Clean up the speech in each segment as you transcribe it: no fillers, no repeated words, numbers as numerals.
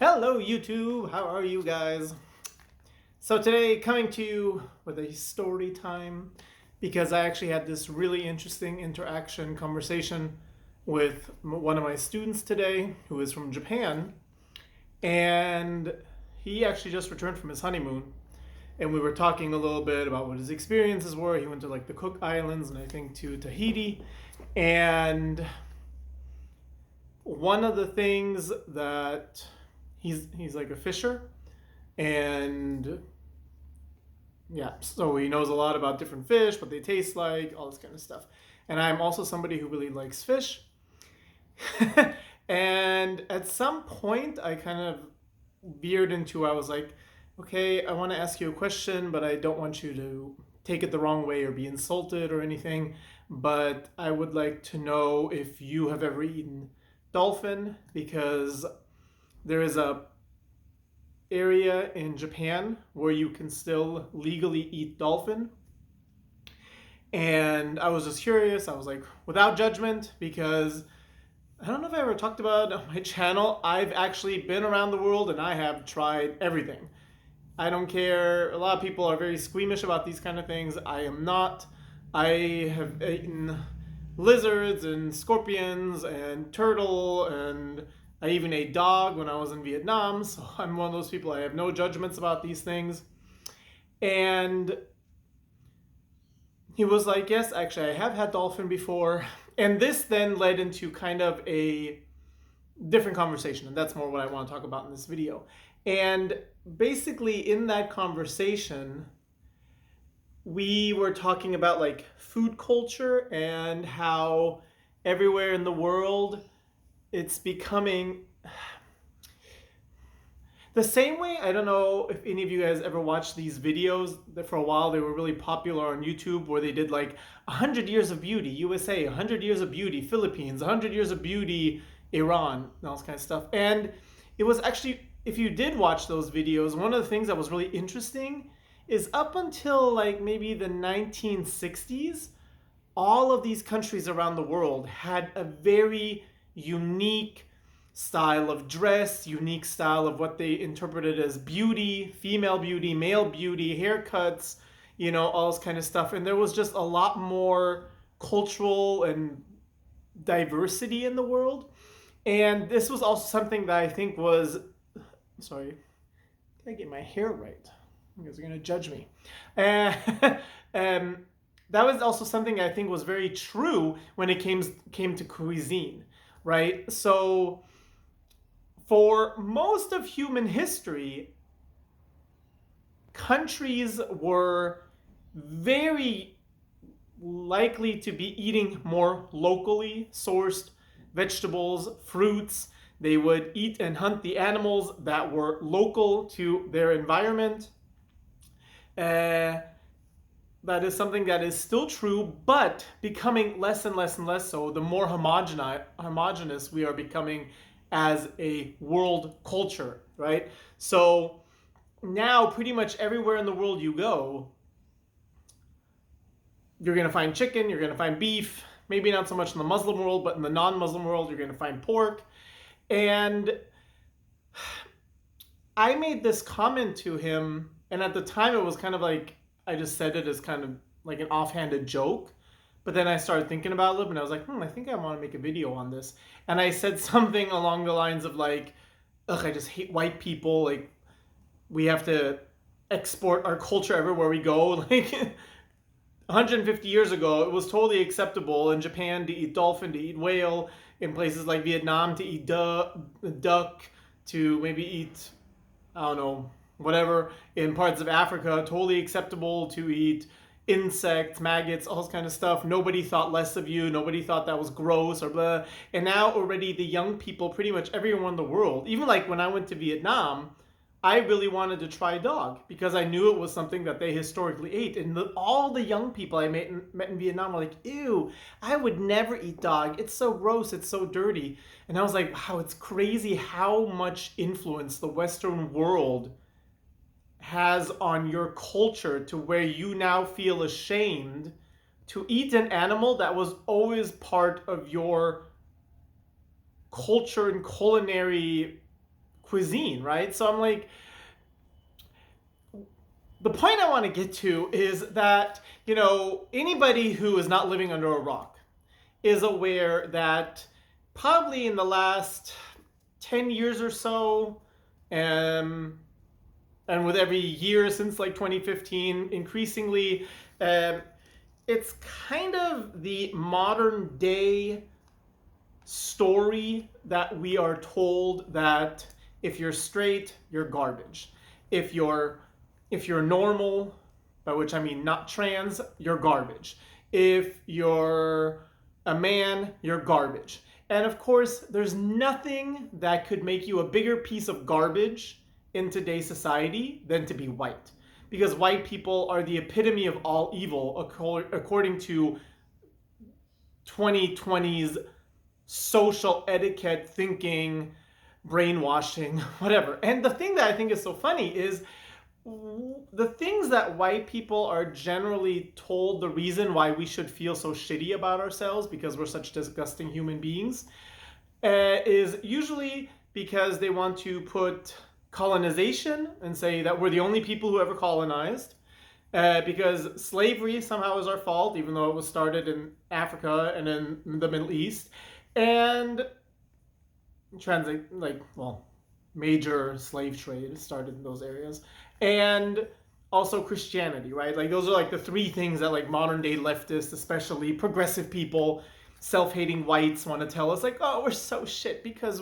Hello YouTube, how are you guys? So today coming to you with a story time because I actually had this really interesting interaction conversation with one of my students today who is from Japan, and he actually just returned from his honeymoon, and we were talking a little bit about what his experiences were. He went to like the Cook Islands and I think to Tahiti, and one of the things that he's like a fisher, and yeah, so he knows a lot about different fish, what they taste like, all this kind of stuff. And I'm also somebody who really likes fish. And at some point, I kind of veered into, I was like, okay, I want to ask you a question, but I don't want you to take it the wrong way or be insulted or anything. But I would like to know if you have ever eaten dolphin, because there is a area in Japan where you can still legally eat dolphin. And I was just curious. I was like, without judgment, because I don't know if I ever talked about it on my channel. I've actually been around the world and I have tried everything. I don't care. A lot of people are very squeamish about these kind of things. I am not. I have eaten lizards and scorpions and turtle, and I even ate dog when I was in Vietnam. So I'm one of those people. I have no judgments about these things. And he was like, yes, actually, I have had dolphin before. And this then led into kind of a different conversation. And that's more what I want to talk about in this video. And basically, in that conversation, we were talking about like food culture and how everywhere in the world it's becoming the same way. I don't know if any of you guys ever watched these videos that for a while they were really popular on YouTube, where they did like 100 years of beauty USA, 100 years of beauty Philippines, 100 years of beauty Iran, and all this kind of stuff. And it was actually, if you did watch those videos, one of the things that was really interesting is up until like maybe the 1960s, all of these countries around the world had a very unique style of dress, unique style of what they interpreted as beauty, female beauty, male beauty, haircuts, all this kind of stuff. And there was just a lot more cultural and diversity in the world. And this was also something that I think was, sorry, I get my hair right. You guys are going to judge me. That was also something I think was very true when it came to cuisine, right? So for most of human history, countries were very likely to be eating more locally sourced vegetables, fruits. They would eat and hunt the animals that were local to their environment. That is something that is still true, but becoming less and less and less so the more homogenous we are becoming as a world culture, right? So now pretty much everywhere in the world you go, you're going to find chicken, you're going to find beef, maybe not so much in the Muslim world, but in the non-Muslim world, you're going to find pork. And I made this comment to him, and at the time it was kind of like, I just said it as kind of like an offhanded joke. But then I started thinking about it and I was like, I think I want to make a video on this. And I said something along the lines of like, ugh, I just hate white people. Like, we have to export our culture everywhere we go. Like, 150 years ago, it was totally acceptable in Japan to eat dolphin, to eat whale, in places like Vietnam to eat duck, to maybe eat, I don't know, whatever. In parts of Africa, totally acceptable to eat insects, maggots, all this kind of stuff. Nobody thought less of you. Nobody thought that was gross or blah. And now already the young people, pretty much everyone in the world, even like when I went to Vietnam, I really wanted to try dog because I knew it was something that they historically ate. And all the young people I met in Vietnam were like, ew, I would never eat dog. It's so gross. It's so dirty. And I was like, wow, it's crazy how much influence the Western world has on your culture to where you now feel ashamed to eat an animal that was always part of your culture and culinary cuisine, right? So I'm like, the point I want to get to is that, anybody who is not living under a rock is aware that probably in the last 10 years or so, and with every year since like 2015, increasingly, it's kind of the modern day story that we are told that if you're straight, you're garbage. If you're normal, by which I mean not trans, you're garbage. If you're a man, you're garbage. And of course, there's nothing that could make you a bigger piece of garbage in today's society than to be white. Because white people are the epitome of all evil, according to 2020's social etiquette thinking, brainwashing, whatever. And the thing that I think is so funny is the things that white people are generally told the reason why we should feel so shitty about ourselves because we're such disgusting human beings is usually because they want to put colonization and say that we're the only people who ever colonized, because slavery somehow is our fault, even though it was started in Africa and in the Middle East, and major slave trade started in those areas, and also Christianity, right? Like those are like the three things that like modern day leftists, especially progressive people, self-hating whites want to tell us, like, oh, we're so shit because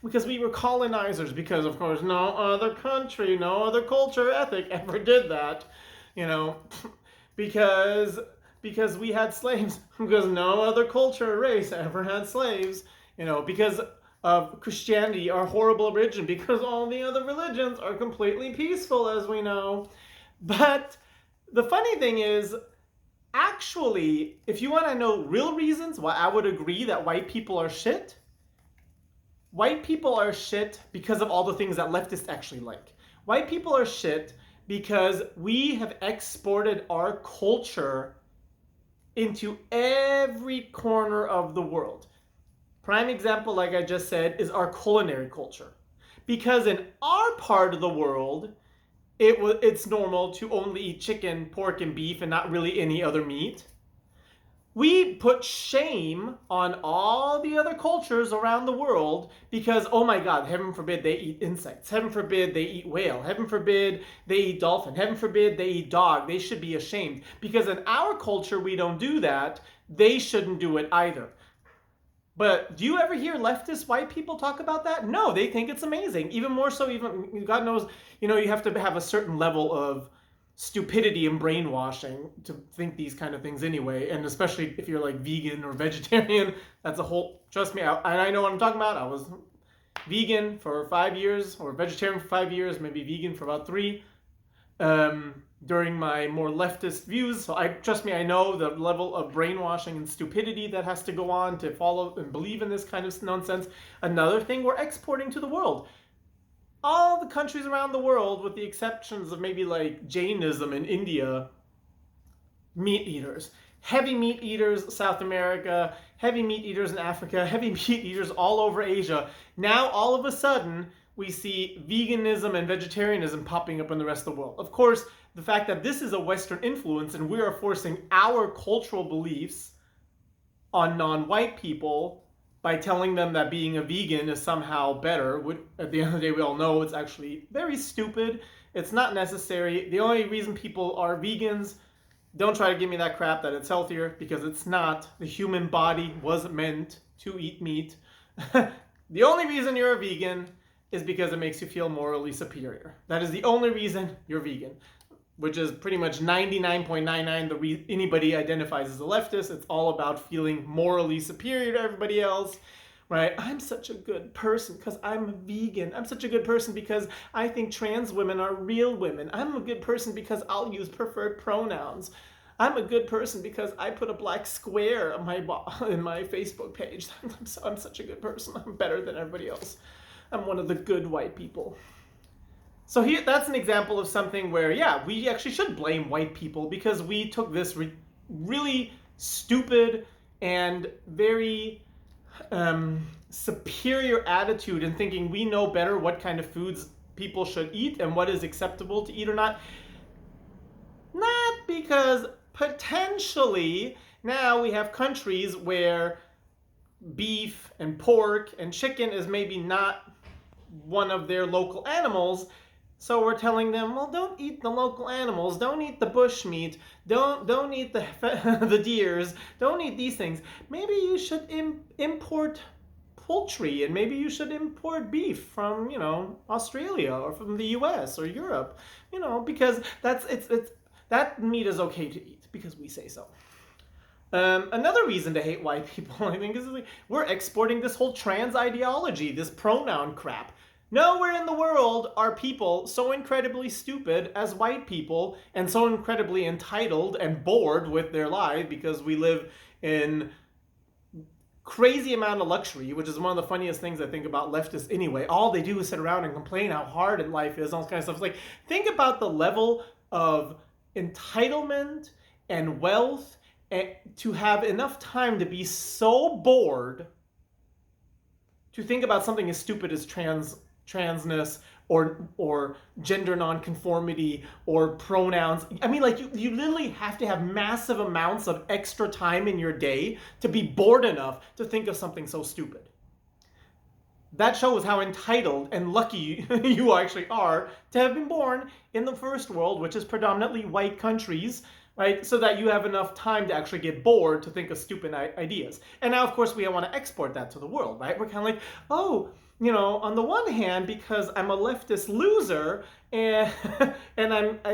we were colonizers, because of course no other country, no other culture, ethic ever did that, because we had slaves, because no other culture or race ever had slaves, because of Christianity, our horrible religion, because all the other religions are completely peaceful, as we know. But the funny thing is, actually, if you want to know real reasons why I would agree that white people are shit because of all the things that leftists actually like. White people are shit because we have exported our culture into every corner of the world. Prime example, like I just said, is our culinary culture. Because in our part of the world, it's normal to only eat chicken, pork, and beef and not really any other meat. We put shame on all the other cultures around the world because, oh my God, heaven forbid they eat insects. Heaven forbid they eat whale. Heaven forbid they eat dolphin. Heaven forbid they eat dog. They should be ashamed. Because in our culture, we don't do that. They shouldn't do it either. But do you ever hear leftist white people talk about that? No, they think it's amazing. Even more so, even God knows, you have to have a certain level of stupidity and brainwashing to think these kind of things anyway. And especially if you're like vegan or vegetarian, that's a whole, trust me, I know what I'm talking about. I was vegan for 5 years, or vegetarian for 5 years, maybe vegan for about 3. During my more leftist views. So trust me, I know the level of brainwashing and stupidity that has to go on to follow and believe in this kind of nonsense. Another thing we're exporting to the world. All the countries around the world, with the exceptions of maybe like Jainism in India, meat eaters. Heavy meat eaters, South America, heavy meat eaters in Africa, heavy meat eaters all over Asia. Now, all of a sudden, we see veganism and vegetarianism popping up in the rest of the world. Of course, the fact that this is a Western influence and we are forcing our cultural beliefs on non-white people by telling them that being a vegan is somehow better. At the end of the day, we all know it's actually very stupid. It's not necessary. The only reason people are vegans, don't try to give me that crap that it's healthier, because it's not. The human body was meant to eat meat. The only reason you're a vegan is because it makes you feel morally superior. That is the only reason you're vegan, which is pretty much 99.99 anybody identifies as a leftist. It's all about feeling morally superior to everybody else, right? I'm such a good person because I'm a vegan. I'm such a good person because I think trans women are real women. I'm a good person because I'll use preferred pronouns. I'm a good person because I put a black square on in my Facebook page. I'm such a good person. I'm better than everybody else. I'm one of the good white people. So here, that's an example of something where, yeah, we actually should blame white people because we took this really stupid and very superior attitude and thinking we know better what kind of foods people should eat and what is acceptable to eat or not. Not because potentially now we have countries where beef and pork and chicken is maybe not one of their local animals. So we're telling them, well, don't eat the local animals, don't eat the bush meat, don't eat the the deers, don't eat these things. Maybe you should import poultry, and maybe you should import beef from, Australia or from the US or Europe, because it's that meat is okay to eat because we say so. Another reason to hate white people, I think, is like, we're exporting this whole trans ideology, this pronoun crap. Nowhere in the world are people so incredibly stupid as white people and so incredibly entitled and bored with their life because we live in crazy amount of luxury, which is one of the funniest things I think about leftists anyway. All they do is sit around and complain how hard life is, all this kind of stuff. It's like, think about the level of entitlement and wealth and to have enough time to be so bored to think about something as stupid as transness or gender nonconformity or pronouns. I mean, like, you literally have to have massive amounts of extra time in your day to be bored enough to think of something so stupid. That shows how entitled and lucky you actually are to have been born in the first world, which is predominantly white countries, right? So that you have enough time to actually get bored to think of stupid ideas. And now, of course, we want to export that to the world, right? We're kind of like, oh, on the one hand, because I'm a leftist loser and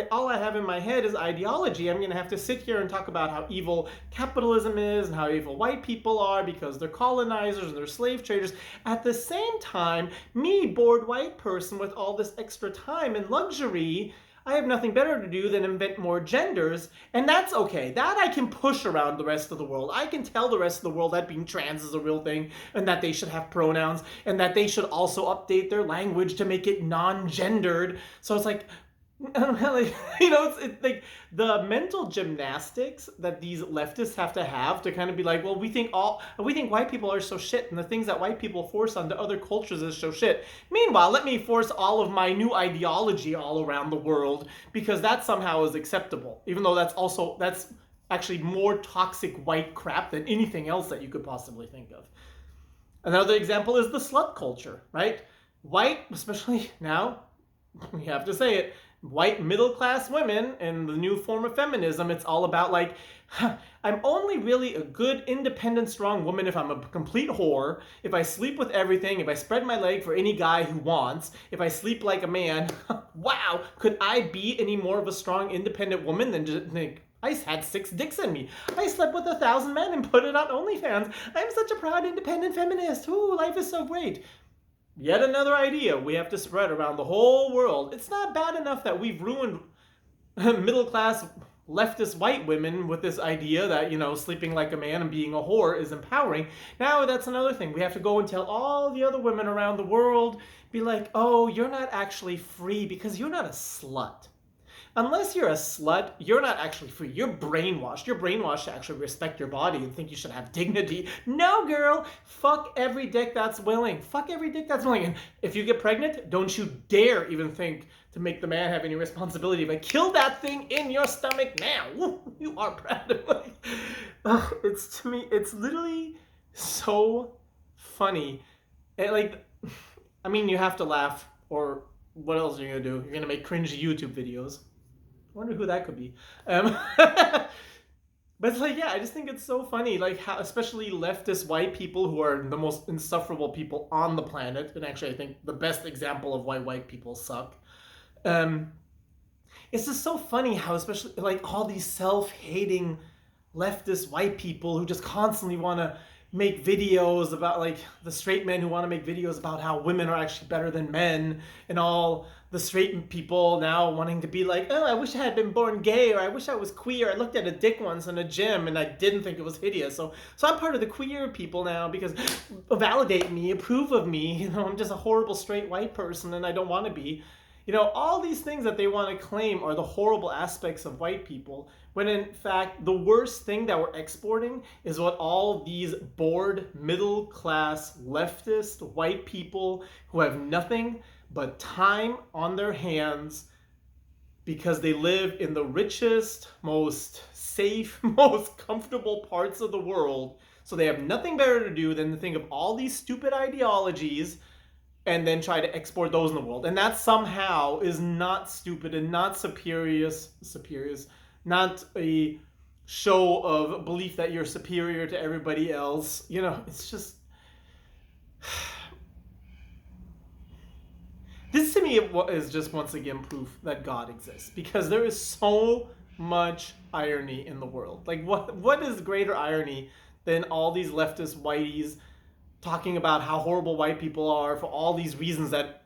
all I have in my head is ideology, I'm going to have to sit here and talk about how evil capitalism is and how evil white people are because they're colonizers and they're slave traders. At the same time, me, bored white person with all this extra time and luxury, I have nothing better to do than invent more genders, and that's okay. That I can push around the rest of the world. I can tell the rest of the world that being trans is a real thing, and that they should have pronouns, and that they should also update their language to make it non-gendered. So it's like, it's like the mental gymnastics that these leftists have to kind of be like, well, we think white people are so shit, and the things that white people force onto other cultures is so shit. Meanwhile, let me force all of my new ideology all around the world because that somehow is acceptable, even though that's actually more toxic white crap than anything else that you could possibly think of. Another example is the slut culture, right? White, especially now, we have to say it, white middle-class women and the new form of feminism, it's all about like, I'm only really a good, independent, strong woman if I'm a complete whore, if I sleep with everything, if I spread my leg for any guy who wants, if I sleep like a man. Wow, could I be any more of a strong, independent woman than just think, I had 6 dicks in me. I slept with 1,000 men and put it on OnlyFans. I'm such a proud, independent feminist. Ooh, life is so great. Yet another idea we have to spread around the whole world. It's not bad enough that we've ruined middle-class leftist white women with this idea that, sleeping like a man and being a whore is empowering. Now that's another thing. We have to go and tell all the other women around the world, be like, oh, you're not actually free because you're not a slut. Unless you're a slut, you're not actually free. You're brainwashed. You're brainwashed to actually respect your body and think you should have dignity. No, girl. Fuck every dick that's willing. Fuck every dick that's willing. And if you get pregnant, don't you dare even think to make the man have any responsibility. If I kill that thing in your stomach now, you are proud of me. It's, to me, it's literally so funny. And you have to laugh, or what else are you going to do? You're going to make cringy YouTube videos. I wonder who that could be. But it's like, yeah, I just think it's so funny, like how, especially leftist white people who are the most insufferable people on the planet, and actually I think the best example of why white people suck. It's just so funny how, especially like all these self-hating leftist white people who just constantly want to make videos about like the straight men who want to make videos about how women are actually better than men, and all the straight people now wanting to be like, oh, I wish I had been born gay, or I wish I was queer. I looked at a dick once in a gym and I didn't think it was hideous. So I'm part of the queer people now because validate me, approve of me. I'm just a horrible straight white person and I don't want to be. You know, all these things that they want to claim are the horrible aspects of white people, when in fact, the worst thing that we're exporting is what all these bored, middle class, leftist, white people who have nothing but time on their hands because they live in the richest, most safe, most comfortable parts of the world. So they have nothing better to do than to think of all these stupid ideologies and then try to export those in the world. And that somehow is not stupid and not superior, not a show of belief that you're superior to everybody else. You know, it's just... This to me is just once again proof that God exists, because there is so much irony in the world. Like, what is greater irony than all these leftist whiteys talking about how horrible white people are for all these reasons that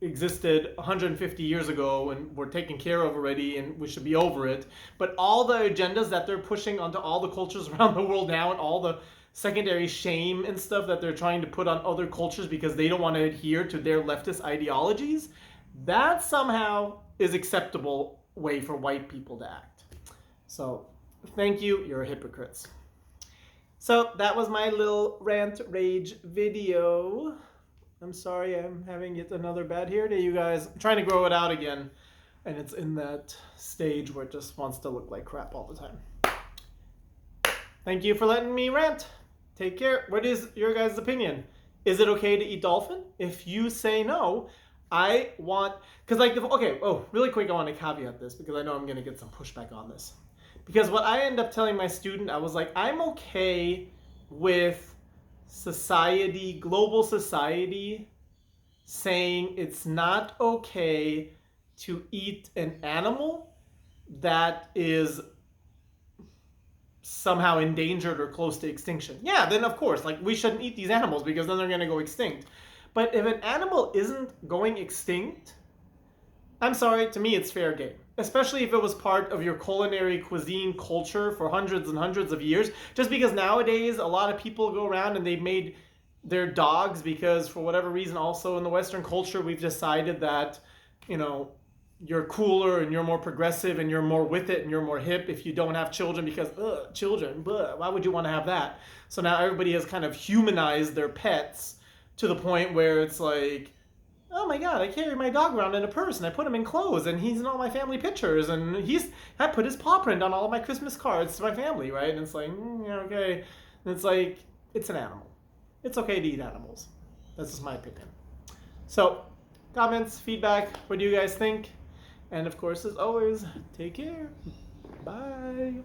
existed 150 years ago and were taken care of already and we should be over it. But all the agendas that they're pushing onto all the cultures around the world now, and all the secondary shame and stuff that they're trying to put on other cultures because they don't want to adhere to their leftist ideologies, that somehow is acceptable way for white people to act. So thank you, you're hypocrites. So that was my little rant rage video. I'm sorry I'm having yet another bad hair day, you guys. I'm trying to grow it out again, and it's in that stage where it just wants to look like crap all the time. Thank you for letting me rant. Take care. What is your guys' opinion? Is it okay to eat dolphin? If you say no, I want... Because like, okay, really quick, I want to caveat this because I know I'm going to get some pushback on this. Because what I end up telling my student, I was like, I'm okay with society, global society, saying it's not okay to eat an animal that is somehow endangered or close to extinction. Yeah, then of course, like, we shouldn't eat these animals because then they're going to go extinct. But if an animal isn't going extinct, I'm sorry, to me it's fair game. Especially if it was part of your culinary cuisine culture for hundreds and hundreds of years. Just because nowadays a lot of people go around and they've made their dogs because for whatever reason also in the Western culture we've decided that, you know, you're cooler and you're more progressive and you're more with it and you're more hip if you don't have children because, children, why would you want to have that? So now everybody has kind of humanized their pets to the point where it's like, oh my God, I carry my dog around in a purse and I put him in clothes and he's in all my family pictures and I put his paw print on all of my Christmas cards to my family, right? And it's like, yeah, okay. And it's like, it's an animal. It's okay to eat animals. That's just my opinion. So, comments, feedback, what do you guys think? And of course, as always, take care. Bye.